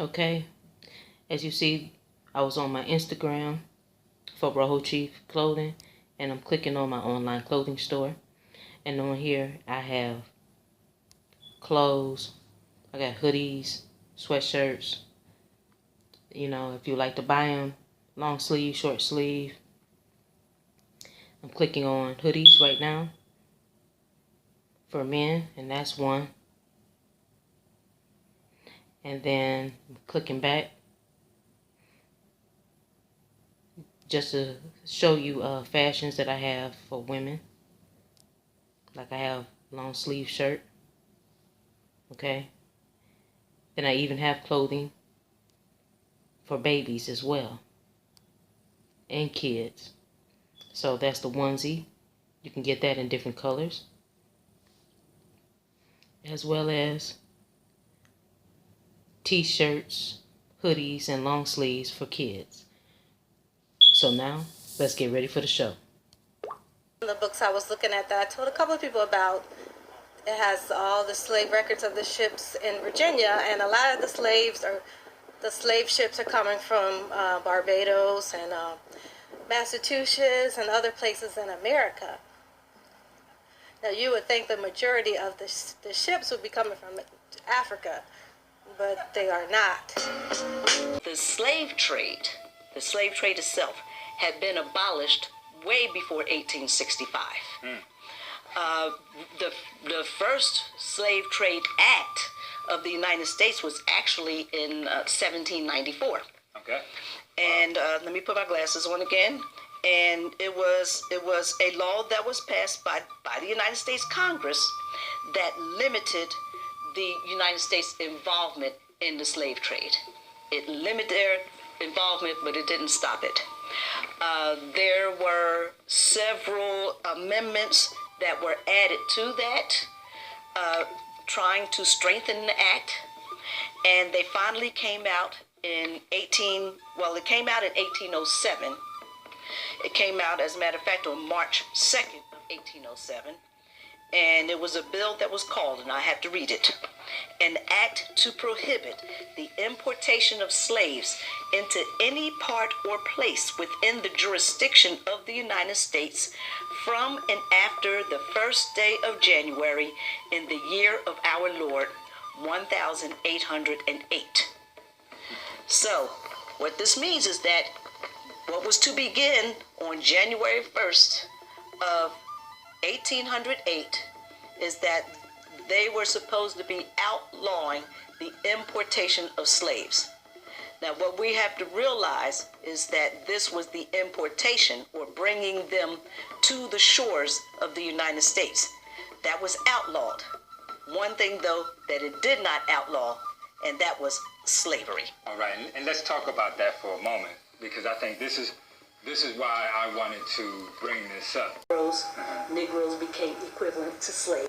Okay, as you see, I was on my Instagram for Rojo Chief Clothing, and I'm clicking on my online clothing store. And on here, I have clothes. I got hoodies, sweatshirts. You know, if you like to buy them, long sleeve, short sleeve. I'm clicking on hoodies right now for men, and that's one. And then I'm clicking back just to show you fashions that I have for women. Like I have long sleeve shirt. Okay. Then I even have clothing for babies as well. And kids. So that's the onesie. You can get that in different colors. As well as t-shirts, hoodies, and long sleeves for kids. So now, let's get ready for the show. The books I was looking at that I told a couple of people about, it has all the slave records of the ships in Virginia, and a lot of the slave ships are coming from Barbados and Massachusetts and other places in America. Now you would think the majority of the ships would be coming from Africa, but they are not. The slave trade itself had been abolished way before 1865. The first Slave Trade Act of the United States was actually in 1794. Okay. And let me put my glasses on again. And it was a law that was passed by the United States Congress that limited the United States involvement in the slave trade. It limited their involvement, but it didn't stop it. There were several amendments that were added to that, trying to strengthen the act, and they finally came out in 1807. It came out, as a matter of fact, on March 2nd of 1807, and it was a bill that was called, and I have to read it, an act to prohibit the importation of slaves into any part or place within the jurisdiction of the United States from and after the first day of January in the year of our Lord, 1808. So, what this means is that what was to begin on January 1st of 1808 is that they were supposed to be outlawing the importation of slaves. Now, what we have to realize is that this was the importation, or bringing them to the shores of the United States. That was outlawed. One thing, though, that it did not outlaw, and that was slavery. All right, and let's talk about that for a moment, because I think this is why I wanted to bring this up. Negroes became equivalent to slave.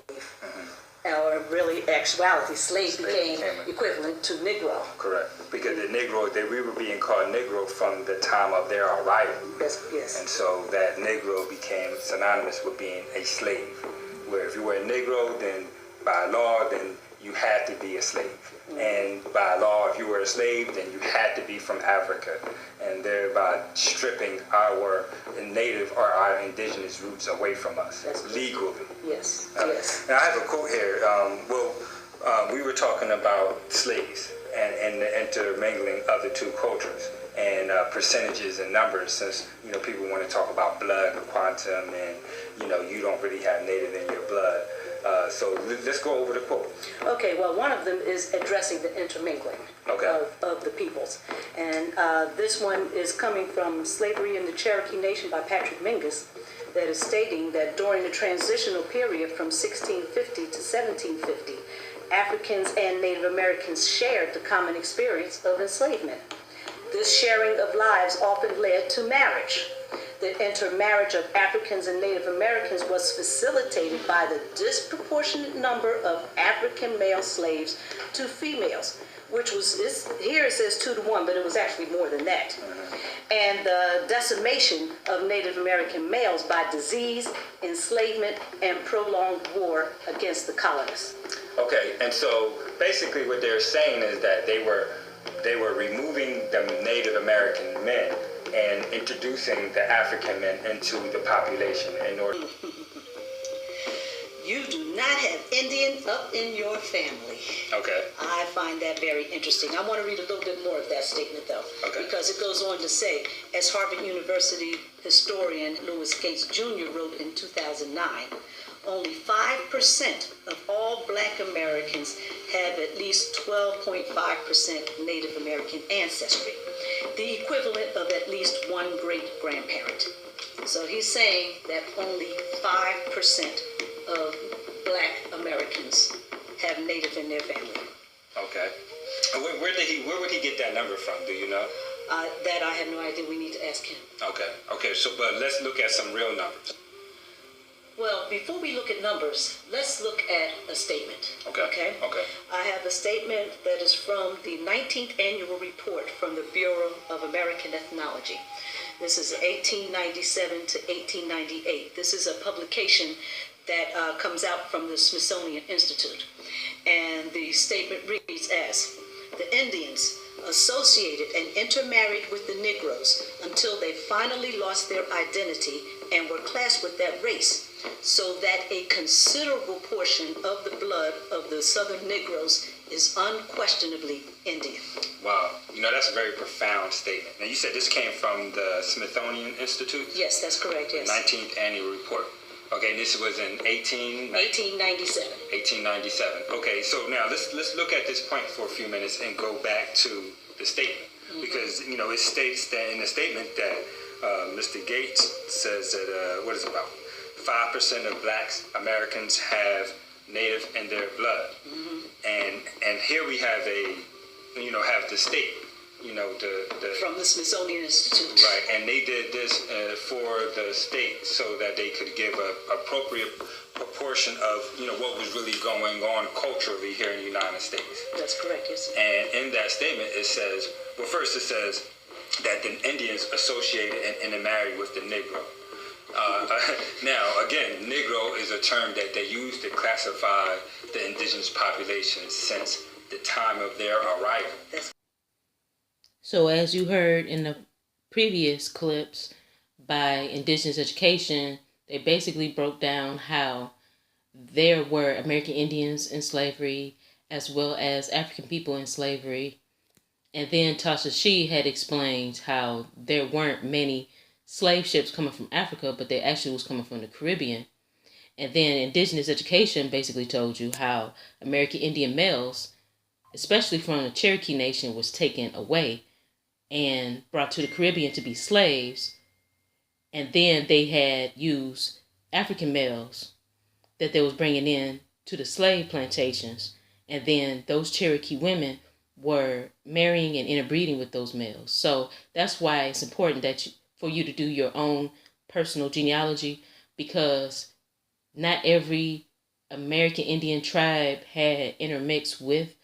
Or really, actuality, slave became equivalent to Negro. Correct, because the Negro, we were being called Negro from the time of their arrival. Yes. And so that Negro became synonymous with being a slave. Where if you were a Negro, then by law, then you had to be a slave. And by law, if you were a slave, then you had to be from Africa, and thereby stripping our native or our indigenous roots away from us legally. Yes. Now I have a quote here. We were talking about slaves and the intermingling of the two cultures and percentages and numbers, since people want to talk about blood quantum, and you don't really have native in your blood. So let's go over the quote. Okay, well, one of them is addressing the intermingling of the peoples. And this one is coming from Slavery in the Cherokee Nation by Patrick Mingus, that is stating that during the transitional period from 1650 to 1750, Africans and Native Americans shared the common experience of enslavement. This sharing of lives often led to marriage. The intermarriage of Africans and Native Americans was facilitated by the disproportionate number of African male slaves to females, which was, here it says 2 to 1, but it was actually more than that. And the decimation of Native American males by disease, enslavement, and prolonged war against the colonists. Okay, and so basically what they're saying is that they were they were removing the Native American men and introducing the African men into the population in order. You do not have Indian up in your family. Okay. I find that very interesting. I want to read a little bit more of that statement, though, because it goes on to say, as Harvard University historian Louis Gates Jr. wrote in 2009, only 5% of all Black Americans have at least 12.5% Native American ancestry, the equivalent of at least one great-grandparent. So he's saying that only 5% of Black Americans have Native in their family. Okay. Where would he get that number from? Do you know? That I have no idea. We need to ask him. Okay. So, but let's look at some real numbers. Well, before we look at numbers, let's look at a statement. Okay. I have a statement that is from the 19th annual report from the Bureau of American Ethnology. This is 1897 to 1898. This is a publication that comes out from the Smithsonian Institute. And the statement reads as, the Indians associated and intermarried with the Negroes until they finally lost their identity and were classed with that race, so that a considerable portion of the blood of the Southern Negroes is unquestionably Indian. Wow. That's a very profound statement. Now, you said this came from the Smithsonian Institute? Yes, that's correct, yes. 19th annual report. Okay, this was in 1897. 1897. Okay, so now let's look at this point for a few minutes and go back to the statement. Because, it states that in the statement that Mr. Gates says that, what is it about? 5% of Black Americans have Native in their blood. And here we have have the state, from the Smithsonian Institute. Right, and they did this for the state so that they could give an appropriate proportion of, what was really going on culturally here in the United States. That's correct, yes. And in that statement, it says, well, first it says that the Indians associated and intermarried with the Negro. Now, again, Negro is a term that they use to classify the indigenous population since the time of their arrival. So as you heard in the previous clips by Indigenous Education, they basically broke down how there were American Indians in slavery as well as African people in slavery. And then Tasha She had explained how there weren't many slave ships coming from Africa, but they actually was coming from the Caribbean. And then Indigenous Education basically told you how American Indian males, especially from the Cherokee Nation, was taken away and brought to the Caribbean to be slaves. And then they had used African males that they was bringing in to the slave plantations. And then those Cherokee women were marrying and interbreeding with those males. So that's why it's important that for you to do your own personal genealogy, because not every American Indian tribe had intermixed with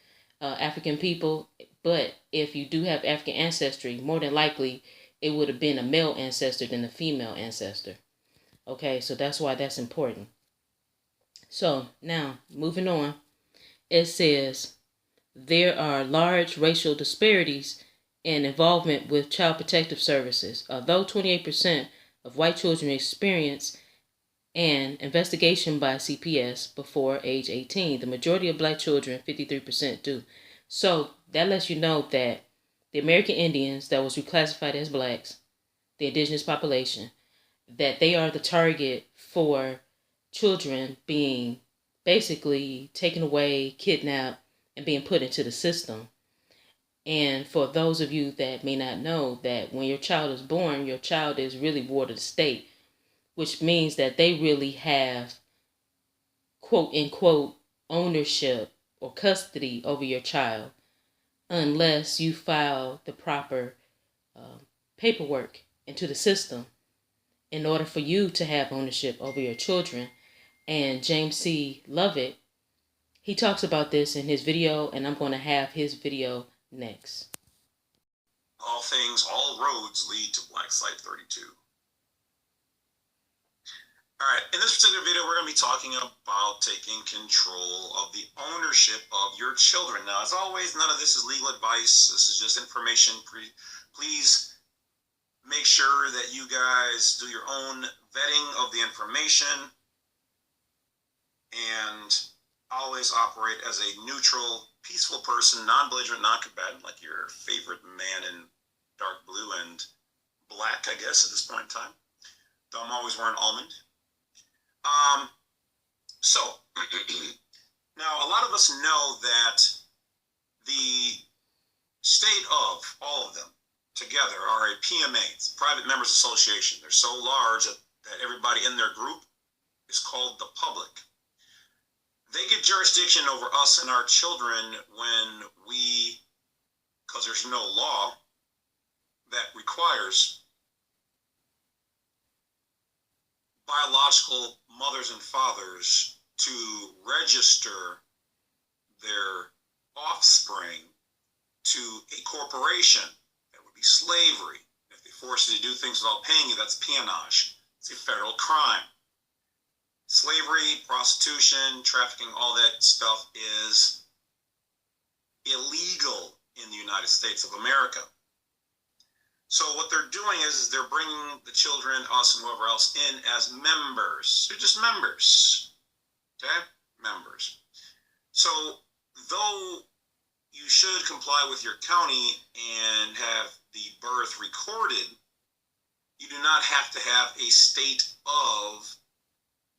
African people. But if you do have African ancestry, more than likely it would have been a male ancestor than a female ancestor. Okay, so that's why that's important. So now, moving on, it says there are large racial disparities in involvement with child protective services. Although 28% of white children experience an investigation by CPS before age 18, the majority of Black children, 53%, do. So that lets you know that the American Indians that was reclassified as Blacks, the indigenous population, that they are the target for children being basically taken away, kidnapped, and being put into the system. And for those of you that may not know, that when your child is born, your child is really ward of the state, which means that they really have, quote unquote, ownership or custody over your child, unless you file the proper paperwork into the system in order for you to have ownership over your children. And James C. Lovett, he talks about this in his video, and I'm going to have his video next. All roads lead to Black Site 32. All right, in this particular video, we're going to be talking about taking control of the ownership of your children. Now, as always, none of this is legal advice. This is just information. Please make sure that you guys do your own vetting of the information and always operate as a neutral, peaceful person, non-belligerent, non-combatant, like your favorite man in dark blue and black, I guess, at this point in time. Though I'm always wearing almond. So, now a lot of us know that the state of all of them together are a PMA, it's a Private Members Association. They're so large that everybody in their group is called the public. They get jurisdiction over us and our children when we, because there's no law that requires biological mothers and fathers to register their offspring to a corporation. That would be slavery. If they force you to do things without paying you, that's peonage. It's a federal crime. Slavery, prostitution, trafficking, all that stuff is illegal in the United States of America. So what they're doing is they're bringing the children, us, and whoever else in as members. They're just members, okay? Members. So though you should comply with your county and have the birth recorded, you do not have to have a state of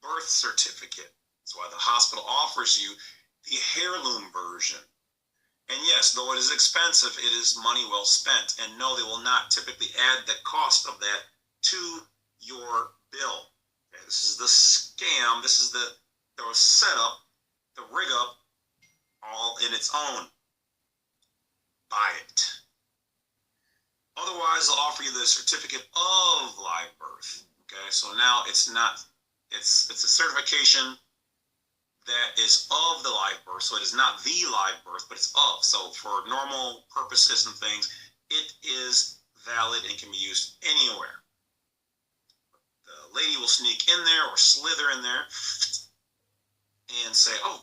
birth certificate. That's why the hospital offers you the heirloom version. And yes, though it is expensive, it is money well spent. And no, they will not typically add the cost of that to your bill. Okay, this is the scam. This is the setup, the rig up, all in its own. Buy it. Otherwise, they'll offer you the certificate of live birth. Okay, so now it's not, it's a certification that is of the live birth, so it is not the live birth, but it's of. So for normal purposes and things, it is valid and can be used anywhere. The lady will sneak in there or slither in there and say, "Oh,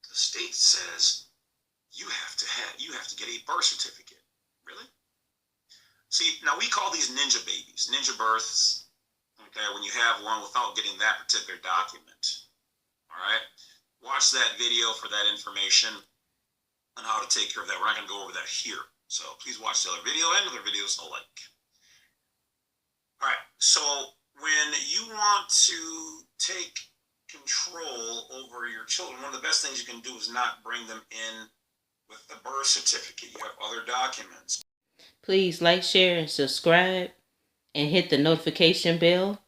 the state says you have to get a birth certificate." Really? See, now we call these ninja babies, ninja births. Okay, when you have one without getting that particular document. All right, watch that video for that information on how to take care of that. We're not going to go over that here. So please watch the other video and other videos alike. All right, so when you want to take control over your children, one of the best things you can do is not bring them in with the birth certificate. You have other documents. Please like, share, and subscribe, and hit the notification bell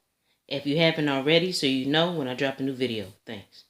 if you haven't already, so you know when I drop a new video. Thanks.